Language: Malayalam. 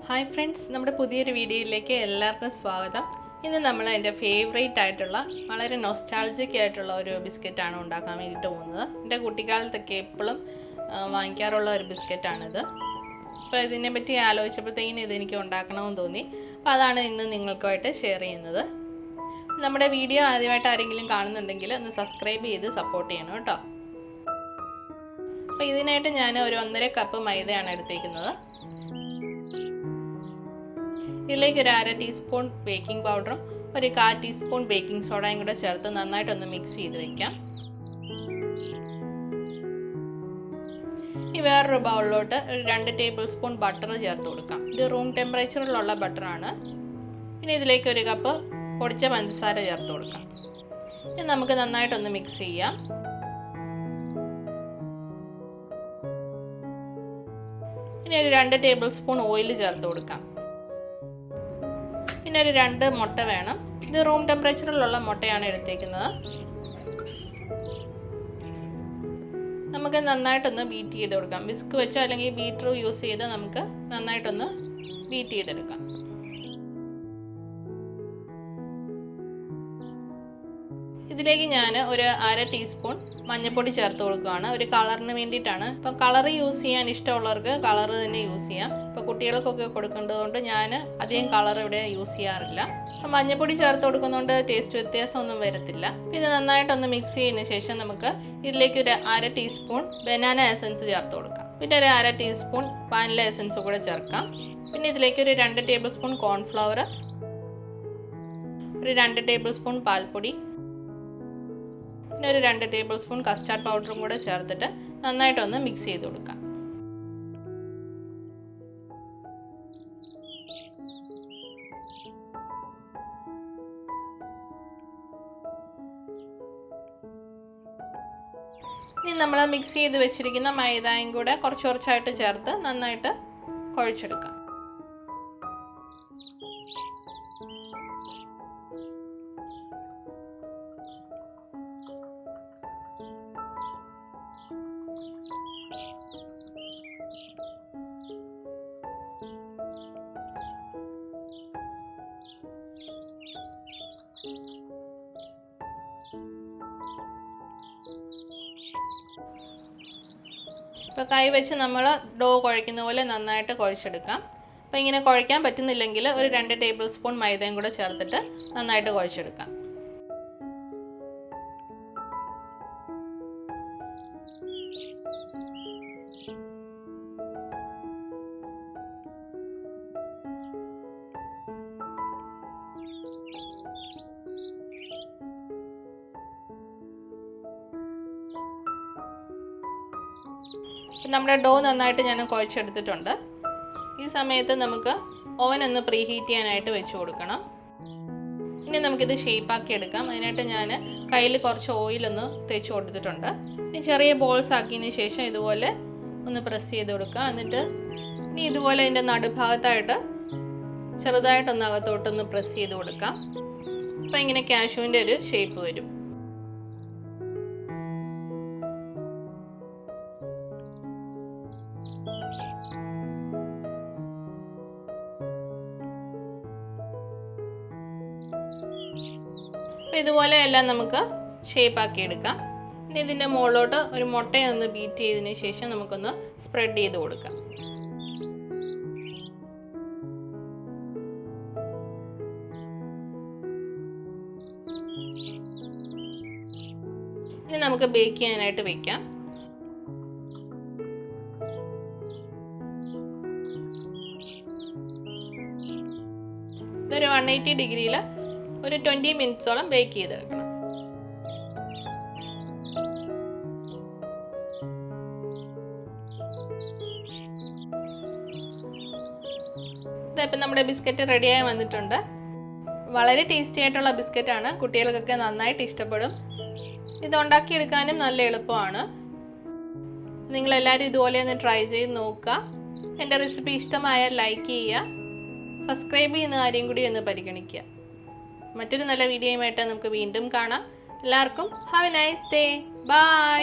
Hi friends, നമ്മുടെ പുതിയൊരു വീഡിയോയിലേക്ക് എല്ലാവർക്കും സ്വാഗതം. ഇന്ന് നമ്മൾ എൻ്റെ ഫേവറേറ്റ് ആയിട്ടുള്ള വളരെ നൊസ്റ്റാൾജിക് ആയിട്ടുള്ള ഒരു ബിസ്ക്കറ്റ് ആണ് ഉണ്ടാക്കാൻ വേണ്ടിയിട്ട് പോകുന്നത്. എൻ്റെ കുട്ടിക്കാലത്തൊക്കെ എപ്പോഴും വാങ്ങിക്കാറുള്ള ഒരു ബിസ്ക്കറ്റ് ആണിത്. അപ്പോൾ ഇതിനെപ്പറ്റി ആലോചിച്ചപ്പോഴത്തേക്കിനും ഇതെനിക്ക് ഉണ്ടാക്കണമെന്ന് തോന്നി. അപ്പോൾ അതാണ് ഇന്ന് നിങ്ങൾക്കുമായിട്ട് ഷെയർ ചെയ്യുന്നത്. നമ്മുടെ വീഡിയോ ആദ്യമായിട്ട് ആരെങ്കിലും കാണുന്നുണ്ടെങ്കിൽ ഒന്ന് സബ്സ്ക്രൈബ് ചെയ്ത് സപ്പോർട്ട് ചെയ്യണം കേട്ടോ. അപ്പോൾ ഇതിനായിട്ട് ഞാൻ ഒരു 1.5 കപ്പ് മൈദയാണ് എടുത്തേക്കുന്നത്. ഇതിലേക്ക് ഒരു 1/2 ടീസ്പൂൺ ബേക്കിംഗ് പൗഡറും ഒരു 1/4 ടീസ്പൂൺ ബേക്കിംഗ് സോഡയും കൂടെ ചേർത്ത് നന്നായിട്ടൊന്ന് മിക്സ് ചെയ്ത് വെക്കാം. ഇനി വേറൊരു ബൗളിലോട്ട് ഒരു 2 ടേബിൾ സ്പൂൺ ബട്ടർ ചേർത്ത് കൊടുക്കാം. ഇത് റൂം ടെമ്പറേച്ചറിലുള്ള ബട്ടറാണ്. പിന്നെ ഇതിലേക്ക് ഒരു കപ്പ് പൊടിച്ച പഞ്ചസാര ചേർത്ത് കൊടുക്കാം. ഇനി നമുക്ക് നന്നായിട്ടൊന്ന് മിക്സ് ചെയ്യാം. ഇനി ഒരു 2 ടേബിൾ സ്പൂൺ ഓയിൽ ചേർത്ത് കൊടുക്കാം. പിന്നെ ഒരു 2 മുട്ട വേണം. ഇത് റൂം ടെമ്പറേച്ചറിലുള്ള മുട്ടയാണ് എടുത്തേക്കുന്നത്. നമുക്ക് നന്നായിട്ടൊന്ന് ബീറ്റ് ചെയ്ത് കൊടുക്കാം. വിസ്ക് വെച്ചോ അല്ലെങ്കിൽ ബീറ്റർ യൂസ് ചെയ്ത് നമുക്ക് നന്നായിട്ടൊന്ന് ബീറ്റ് ചെയ്തെടുക്കാം. ഇതിലേക്ക് ഞാൻ ഒരു 1/2 ടീസ്പൂൺ മഞ്ഞൾപ്പൊടി ചേർത്ത് കൊടുക്കുകയാണ്. ഒരു കളറിന് വേണ്ടിയിട്ടാണ്. ഇപ്പം കളർ യൂസ് ചെയ്യാൻ ഇഷ്ടമുള്ളവർക്ക് കളർ തന്നെ യൂസ് ചെയ്യാം. ഇപ്പോൾ കുട്ടികൾക്കൊക്കെ കൊടുക്കേണ്ടതുകൊണ്ട് ഞാൻ അധികം കളർ ഇവിടെ യൂസ് ചെയ്യാറില്ല. അപ്പം മഞ്ഞൾപ്പൊടി ചേർത്ത് കൊടുക്കുന്നതുകൊണ്ട് ടേസ്റ്റ് വ്യത്യാസമൊന്നും വരത്തില്ല. ഇത് നന്നായിട്ടൊന്ന് മിക്സ് ചെയ്തതിന് ശേഷം നമുക്ക് ഇതിലേക്ക് ഒരു 1/2 ടീസ്പൂൺ ബനാന എസൻസ് ചേർത്ത് കൊടുക്കാം. പിന്നെ ഒരു 1/2 ടീസ്പൂൺ വാനില എസൻസ് കൂടെ ചേർക്കാം. പിന്നെ ഇതിലേക്ക് ഒരു 2 ടേബിൾ സ്പൂൺ കോൺഫ്ലവർ, ഒരു 2 ടേബിൾ സ്പൂൺ പാൽപ്പൊടി, പിന്നെ ഒരു 2 ടേബിൾ സ്പൂൺ കസ്റ്റാർഡ് പൗഡറും കൂടെ ചേർത്തിട്ട് നന്നായിട്ടൊന്ന് മിക്സ് ചെയ്ത് കൊടുക്കാം. ഇനി നമ്മൾ മിക്സ് ചെയ്ത് വെച്ചിരിക്കുന്ന മൈദയും കൂടെ കുറച്ച് കുറച്ചായിട്ട് ചേർത്ത് നന്നായിട്ട് കുഴച്ചെടുക്കാം. ഇപ്പോൾ കൈ വെച്ച് നമ്മൾ ഡോ കുഴയ്ക്കുന്ന പോലെ നന്നായിട്ട് കുഴച്ചെടുക്കാം. അപ്പോൾ ഇങ്ങനെ കുഴയ്ക്കാൻ പറ്റുന്നില്ലെങ്കിൽ ഒരു 2 ടേബിൾ സ്പൂൺ മൈദയും കൂടെ ചേർത്തിട്ട് നന്നായിട്ട് കുഴച്ചെടുക്കാം. നമ്മുടെ ഡോ നന്നായിട്ട് ഞാൻ കുഴച്ചെടുത്തിട്ടുണ്ട്. ഈ സമയത്ത് നമുക്ക് ഓവൻ ഒന്ന് പ്രീ ഹീറ്റ് ചെയ്യാനായിട്ട് വെച്ച് കൊടുക്കണം. ഇനി നമുക്കിത് ഷേപ്പാക്കി എടുക്കാം. അതിനായിട്ട് ഞാൻ കയ്യിൽ കുറച്ച് ഓയിലൊന്ന് തേച്ച് കൊടുത്തിട്ടുണ്ട്. ഇനി ചെറിയ ബോൾസ് ആക്കിയതിന് ശേഷം ഇതുപോലെ ഒന്ന് പ്രസ് ചെയ്ത് കൊടുക്കുക. എന്നിട്ട് ഇനി ഇതുപോലെ അതിൻ്റെ നടുഭാഗത്തായിട്ട് ചെറുതായിട്ടൊന്ന് അകത്തോട്ടൊന്ന് പ്രസ് ചെയ്ത് കൊടുക്കാം. അപ്പം ഇങ്ങനെ കാഷ്യൂവിൻ്റെ ഒരു ഷേപ്പ് വരും. ഇതുപോലെ എല്ലാം നമുക്ക് ഷേപ്പാക്കി എടുക്കാം. ഇനി ഇതിൻ്റെ മുകളിലോട്ട് ഒരു മുട്ടയൊന്ന് ബീറ്റ് ചെയ്തതിന് ശേഷം നമുക്കൊന്ന് സ്പ്രെഡ് ചെയ്ത് കൊടുക്കാം. ഇനി നമുക്ക് ബേക്ക് ചെയ്യാനായിട്ട് വെക്കാം. ഇതൊരു 180 ഡിഗ്രിയിൽ ഒരു 20 മിനിറ്റ്സോളം ബേക്ക് ചെയ്തെടുക്കണം. ഇപ്പം നമ്മുടെ ബിസ്ക്കറ്റ് റെഡിയായി വന്നിട്ടുണ്ട്. വളരെ ടേസ്റ്റി ആയിട്ടുള്ള ബിസ്ക്കറ്റാണ്. കുട്ടികൾക്കൊക്കെ നന്നായിട്ട് ഇഷ്ടപ്പെടും. ഇത് ഉണ്ടാക്കിയെടുക്കാനും നല്ല എളുപ്പമാണ്. നിങ്ങളെല്ലാവരും ഇതുപോലെ ഒന്ന് ട്രൈ ചെയ്ത് നോക്കുക. എൻ്റെ റെസിപ്പി ഇഷ്ടമായാൽ ലൈക്ക് ചെയ്യുക. സബ്സ്ക്രൈബ് ചെയ്യുന്ന കാര്യം കൂടി ഒന്ന് പരിഗണിക്കുക. മറ്റൊരു നല്ല വീഡിയോയുമായിട്ട് നമുക്ക് വീണ്ടും കാണാം. എല്ലാവർക്കും have a nice day. By.